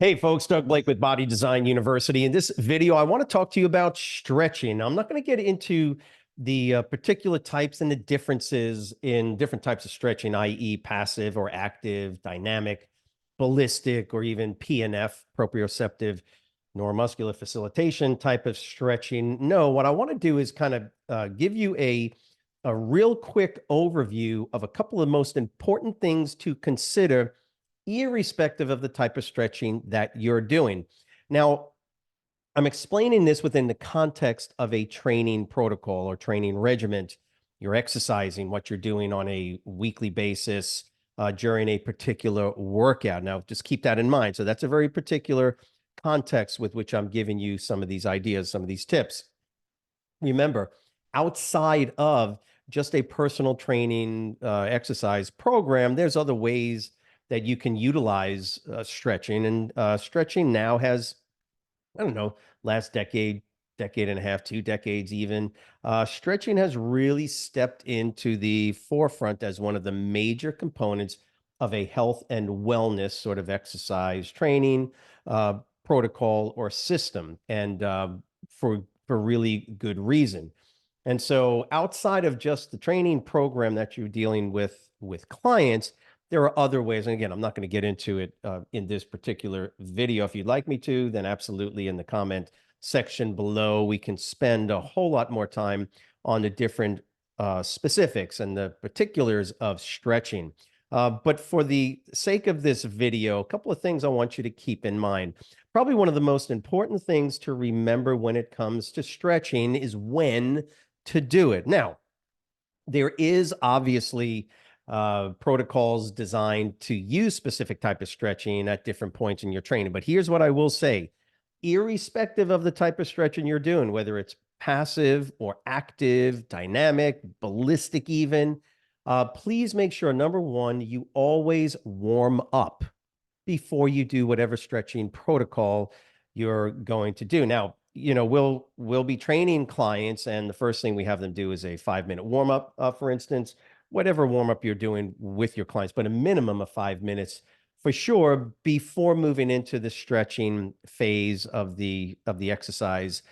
Hey folks, Doug Blake with Body Design University. In this video, I want to talk to you about stretching. Now, I'm not going to get into the particular types and the differences in different types of stretching, i.e. passive or active, dynamic, ballistic, or even PNF, proprioceptive neuromuscular facilitation type of stretching. No, what I want to do is kind of give you a real quick overview of a couple of most important things to consider irrespective of the type of stretching that you're doing. Now, I'm explaining this within the context of a training protocol or training regimen. You're exercising, what you're doing on a weekly basis during a particular workout. Now, just keep that in mind. So that's a very particular context with which I'm giving you some of these ideas, some of these tips. Remember, outside of just a personal training exercise program, there's other ways that you can utilize stretching. And stretching now has, I don't know, last decade, decade and a half, 2 decades even, stretching has really stepped into the forefront as one of the major components of a health and wellness sort of exercise training protocol or system, and for really good reason. And so outside of just the training program that you're dealing with clients, there are other ways. And again, I'm not going to get into it in this particular video. If you'd like me to, then absolutely in the comment section below, we can spend a whole lot more time on the different specifics and the particulars of stretching. But for the sake of this video, a couple of things I want you to keep in mind. Probably one of the most important things to remember when it comes to stretching is when to do it. Now, there is obviously protocols designed to use specific type of stretching at different points in your training. But here's what I will say. Irrespective of the type of stretching you're doing, whether it's passive or active, dynamic, ballistic even, please make sure, number one, you always warm up before you do whatever stretching protocol you're going to do. Now, we'll be training clients, and the first thing we have them do is a 5-minute warm up, for instance, whatever warm up you're doing with your clients, but a minimum of 5 minutes for sure before moving into the stretching phase of the exercise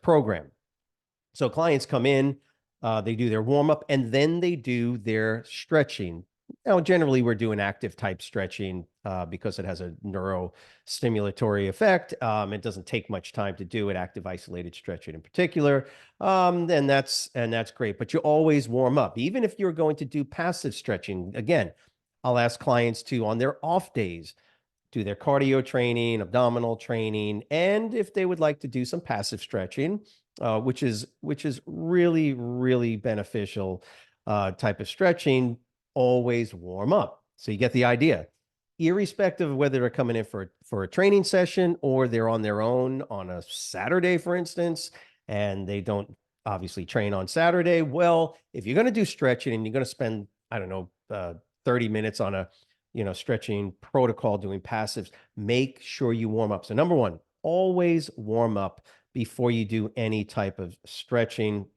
program. So clients come in, they do their warm up, and then they do their stretching. Now, generally, we're doing active type stretching because it has a neurostimulatory effect. It doesn't take much time to do it, active isolated stretching in particular. And that's great. But you always warm up, even if you're going to do passive stretching. Again, I'll ask clients to, on their off days, do their cardio training, abdominal training, and if they would like to do some passive stretching, which is really, really beneficial type of stretching, always warm up. So you get the idea. Irrespective of whether they're coming in for a training session or they're on their own on a Saturday, for instance, and they don't obviously train on Saturday. Well, if you're going to do stretching and you're going to spend, I don't know, 30 minutes on a stretching protocol doing passives, make sure you warm up. So number one, always warm up before you do any type of stretching.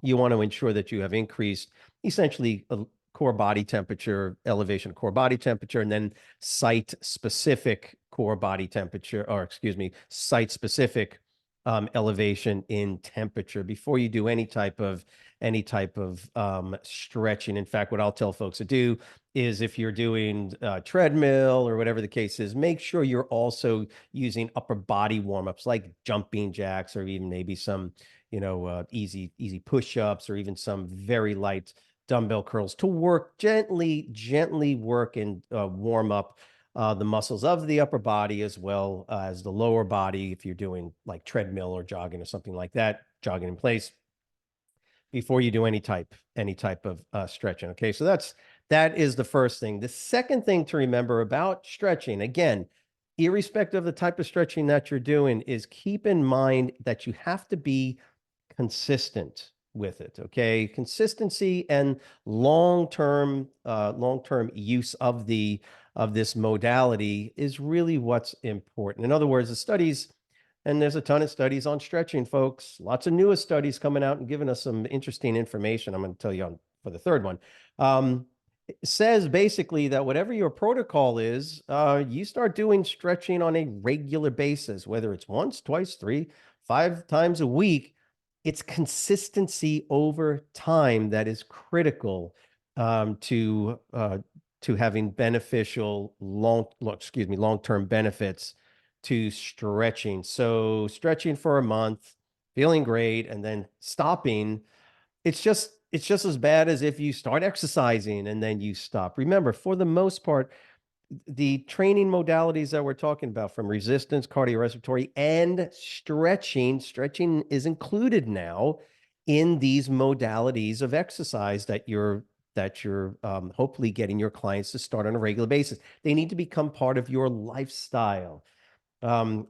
You want to ensure that you have increased essentially core body temperature, elevation of core body temperature, and then site specific core body temperature, or excuse me, site specific elevation in temperature before you do any type of stretching. In fact, what I'll tell folks to do is, if you're doing treadmill or whatever the case is, make sure you're also using upper body warm-ups like jumping jacks, or even maybe some easy push-ups, or even some very light dumbbell curls to work gently work and warm up the muscles of the upper body as well as the lower body. If you're doing like treadmill or jogging or something like that, jogging in place, before you do any type of stretching. Okay, so that is the first thing. The second thing to remember about stretching, again, irrespective of the type of stretching that you're doing, is keep in mind that you have to be consistent with it. Okay, consistency and long-term use of this modality is really what's important. In other words, the studies, and there's a ton of studies on stretching, folks, lots of newest studies coming out and giving us some interesting information. I'm going to tell you on for the third one. says basically that whatever your protocol is, you start doing stretching on a regular basis, whether it's once, twice, three, 5 times a week. It's consistency over time that is critical to having beneficial long-term benefits to stretching. So stretching for a month, feeling great, and then stopping, it's just as bad as if you start exercising and then you stop. Remember, for the most part, the training modalities that we're talking about, from resistance, cardiorespiratory, and stretching is included now in these modalities of exercise that you're hopefully getting your clients to start on a regular basis. They need to become part of your lifestyle.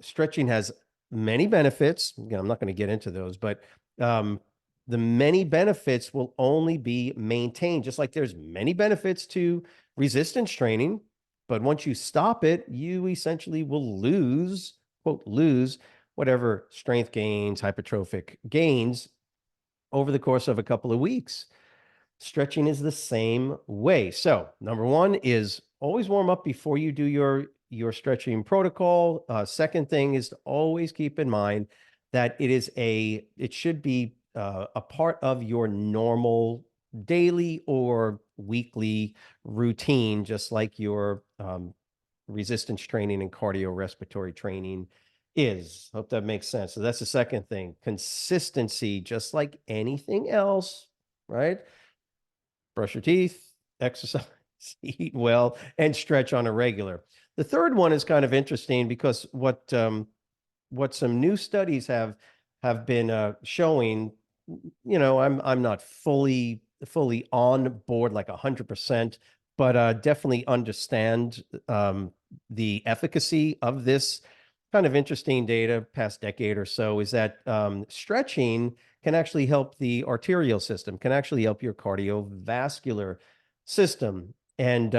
Stretching has many benefits. Again, I'm not going to get into those, but um, the many benefits will only be maintained, just like there's many benefits to resistance training. But once you stop it, you essentially will lose, quote, lose whatever strength gains, hypertrophic gains over the course of a couple of weeks. Stretching is the same way. So, number one is always warm up before you do your stretching protocol. Second thing is to always keep in mind that it should be a part of your normal daily or weekly routine, just like your resistance training and cardiorespiratory training is. Hope that makes sense. So that's the second thing. Consistency, just like anything else, right? Brush your teeth, exercise, eat well, and stretch on a regular. The third one is kind of interesting because what some new studies have been showing, I'm not fully on board like 100%, but definitely understand the efficacy of this kind of interesting data past decade or so, is that stretching can actually help the arterial system, can actually help your cardiovascular system. And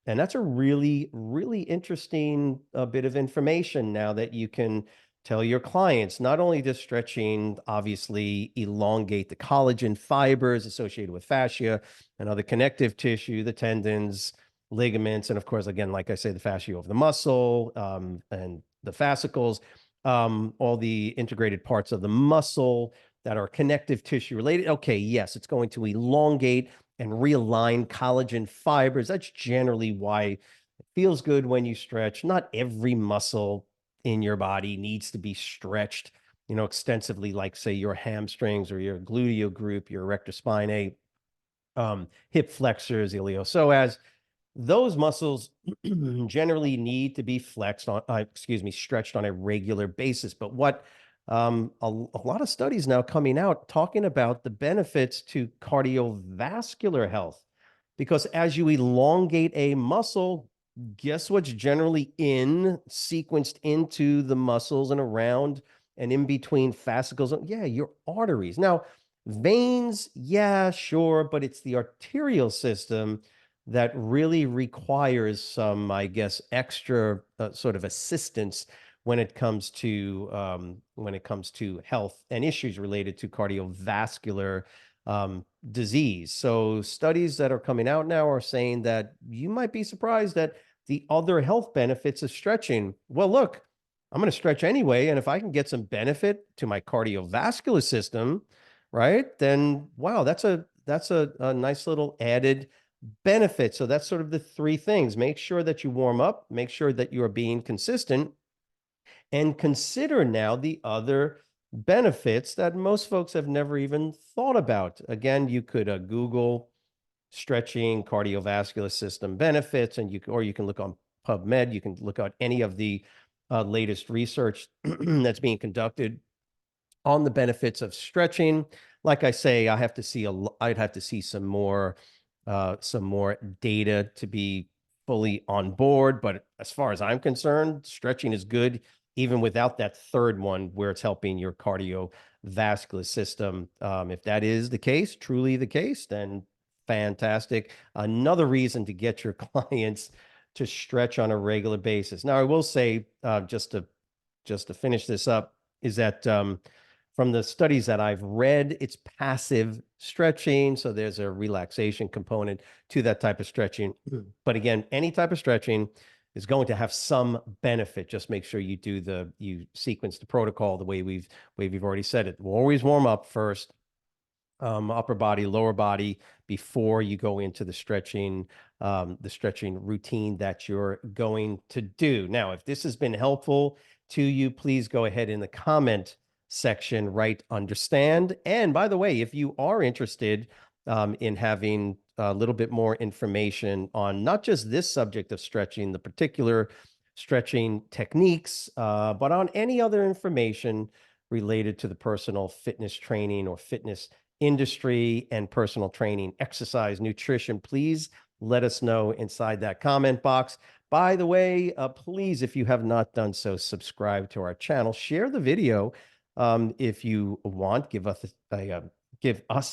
that's a really, really interesting bit of information now that you can tell your clients. Not only does stretching obviously elongate the collagen fibers associated with fascia and other connective tissue, the tendons, ligaments, and of course, again, like I say, the fascia of the muscle, and the fascicles, all the integrated parts of the muscle that are connective tissue related. Okay, yes, it's going to elongate and realign collagen fibers. That's generally why it feels good when you stretch. Not every muscle in your body needs to be stretched, extensively, like say your hamstrings or your gluteal group, your erector spinae, hip flexors, iliopsoas. Those muscles generally need to be stretched on a regular basis. But what a lot of studies now coming out talking about the benefits to cardiovascular health, because as you elongate a muscle, guess what's generally sequenced into the muscles and around and in between fascicles? Yeah, your arteries. Now, veins, yeah, sure, but it's the arterial system that really requires some, I guess, extra sort of assistance when it comes to health and issues related to cardiovascular disease. So studies that are coming out now are saying that you might be surprised at the other health benefits of stretching. Well, look, I'm going to stretch anyway, and if I can get some benefit to my cardiovascular system, right, then wow, that's a nice little added benefit. So that's sort of the three things. Make sure that you warm up, make sure that you are being consistent, and consider now the other benefits that most folks have never even thought about. Again, you could Google stretching cardiovascular system benefits, and you can look on PubMed. You can look at any of the latest research that's being conducted on the benefits of stretching. Like I say, I'd have to see some more data to be fully on board. But as far as I'm concerned, stretching is good, even without that third one, where it's helping your cardiovascular system. If that is the case, truly the case, then fantastic. Another reason to get your clients to stretch on a regular basis. Now, I will say, just to finish this up, is that from the studies that I've read, it's passive stretching. So there's a relaxation component to that type of stretching. But again, any type of stretching is going to have some benefit. Just make sure you sequence the protocol the way we've already said it. We'll always warm up first, upper body, lower body, before you go into the stretching routine that you're going to do. Now, if this has been helpful to you, please go ahead in the comment section, write understand. And by the way, if you are interested in having a little bit more information on not just this subject of stretching, the particular stretching techniques, but on any other information related to the personal fitness training or fitness industry and personal training, exercise, nutrition, please let us know inside that comment box. By the way, please, if you have not done so, subscribe to our channel, share the video if you want, give us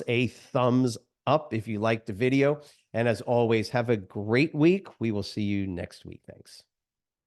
a thumbs up if you liked the video. And as always, have a great week. We will see you next week. Thanks.